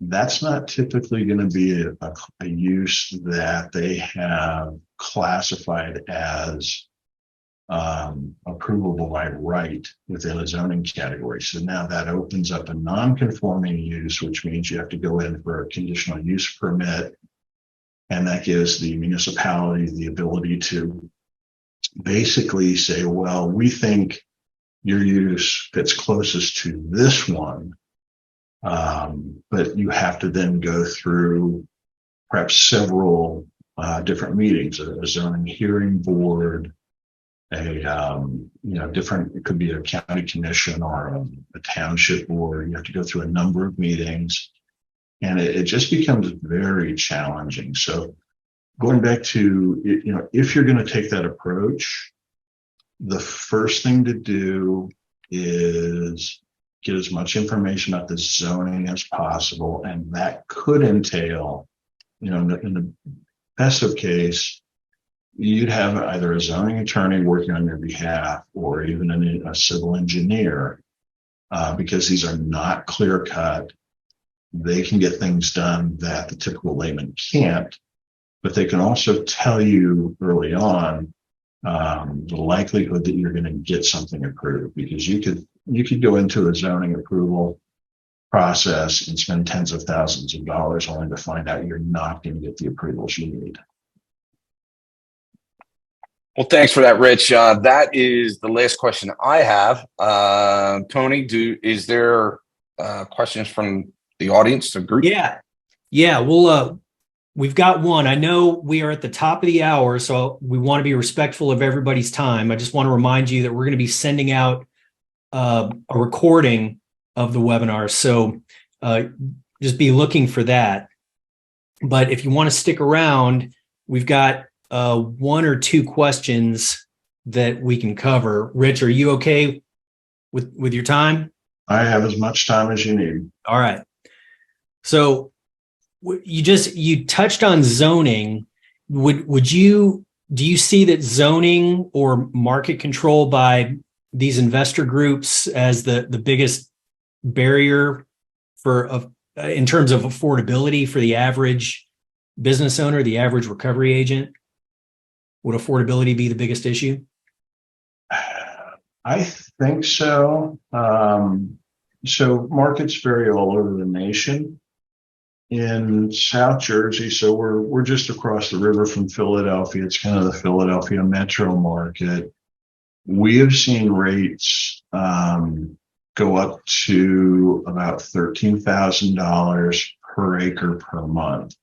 That's not typically going to be a use that they have classified as approvable by right within a zoning category. So now that opens up a non-conforming use, which means you have to go in for a conditional use permit. And that gives the municipality the ability to basically say, well, we think your use fits closest to this one. But you have to then go through perhaps several different meetings, a zoning hearing board, different, it could be a county commission or a township board. You have to go through a number of meetings, and it just becomes very challenging. So going back to, if you're going to take that approach, the first thing to do is get as much information about the zoning as possible. And that could entail, in the best of case, you'd have either a zoning attorney working on your behalf or even a civil engineer, because these are not clear cut. They can get things done that the typical layman can't, but they can also tell you early on the likelihood that you're going to get something approved, because you could go into a zoning approval process and spend tens of thousands of dollars only to find out you're not going to get the approvals you need. Well, thanks for that, Rich. That is the last question I have. Tony, is there questions from the audience, the group? Yeah. We've got one. I know we are at the top of the hour, so we want to be respectful of everybody's time. I just want to remind you that we're going to be sending out a recording of the webinar, so just be looking for that. But if you want to stick around, we've got 1 or 2 questions that we can cover. Rich, are you okay with your time? I have as much time as you need. All right. So you touched on zoning. Do you see that zoning or market control by these investor groups as the biggest barrier in terms of affordability for the average business owner, the average recovery agent? Would affordability be the biggest issue? I think so. So markets vary all over the nation. in South Jersey, so we're just across the river from Philadelphia. It's kind of the Philadelphia metro market. We have seen rates go up to about $13,000 per acre per month.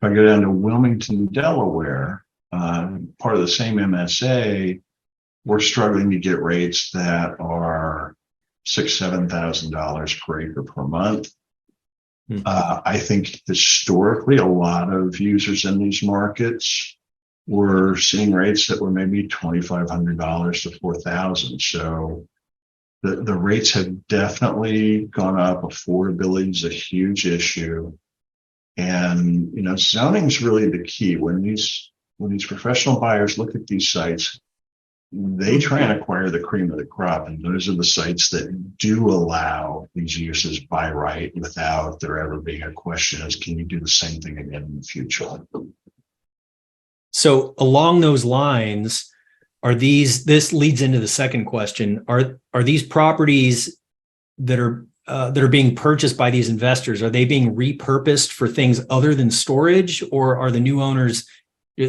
If I go down to Wilmington, Delaware, part of the same MSA, we're struggling to get rates that are $6,000-7,000 per acre per month. I think historically, a lot of users in these markets were seeing rates that were maybe $2,500 to $4,000. So the rates have definitely gone up. Affordability is a huge issue. And, zoning is really the key. When these professional buyers look at these sites, they try and acquire the cream of the crop. And those are the sites that do allow these uses by right without there ever being a question as, can you do the same thing again in the future? So along those lines, this leads into the second question. Are these properties that are being purchased by these investors, are they being repurposed for things other than storage, or are the new owners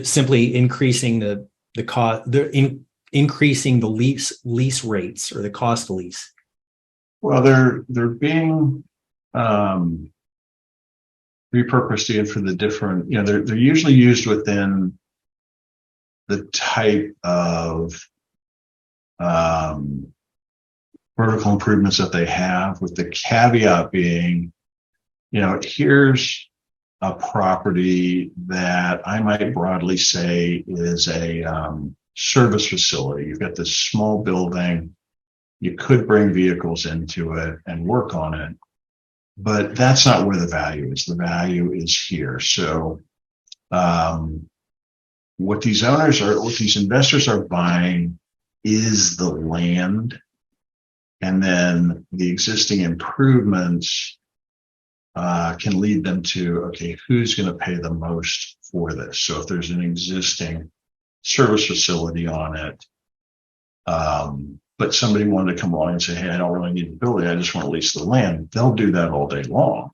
simply increasing the cost, increasing the lease rates or the cost of lease? Well, they're being repurposed for the different, they're usually used within the type of vertical improvements that they have, with the caveat being, here's a property that I might broadly say is a service facility. You've got this small building. You could bring vehicles into it and work on it, but that's not where the value is. The value is here. So what these investors are buying is the land, and then the existing improvements can lead them to, okay, who's going to pay the most for this? So if there's an existing service facility on it, but somebody wanted to come along and say, hey, I don't really need the building, I just want to lease the land, they'll do that all day long.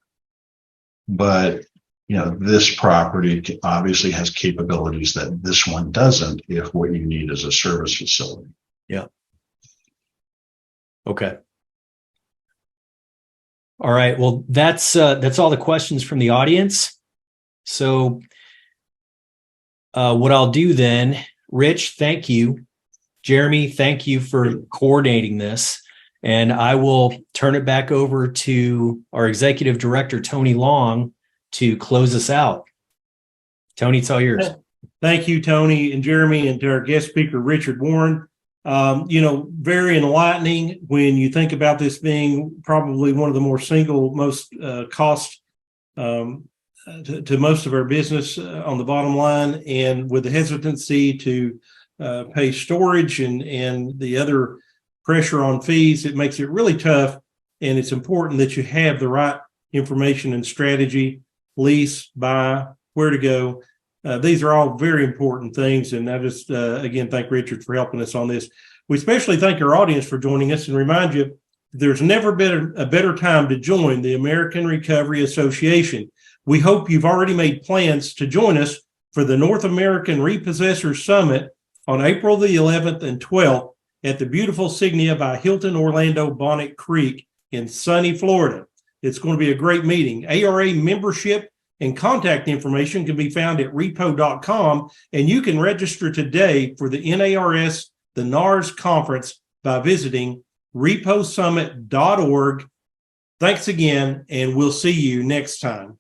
But this property obviously has capabilities that this one doesn't, if what you need is a service facility. Yeah. Okay. All right. Well, that's all the questions from the audience. So what I'll do then, Rich, thank you. Jeremy, thank you for coordinating this. And I will turn it back over to our executive director, Tony Long, to close us out. Tony, it's all yours. Thank you, Tony and Jeremy, and to our guest speaker, Richard Warren. Very enlightening when you think about this being probably one of the most cost to most of our business on the bottom line, and with the hesitancy to pay storage and the other pressure on fees, it makes it really tough. And it's important that you have the right information and strategy, lease, buy, where to go. These are all very important things. And I just, again, thank Richard for helping us on this. We especially thank our audience for joining us and remind you there's never been a better time to join the American Recovery Association. We hope you've already made plans to join us for the North American Repossessors Summit on April the 11th and 12th at the beautiful Signia by Hilton Orlando Bonnet Creek in sunny Florida. It's going to be a great meeting. ARA membership and contact information can be found at repo.com, and you can register today for the NARS, the NARS conference, by visiting reposummit.org. Thanks again, and we'll see you next time.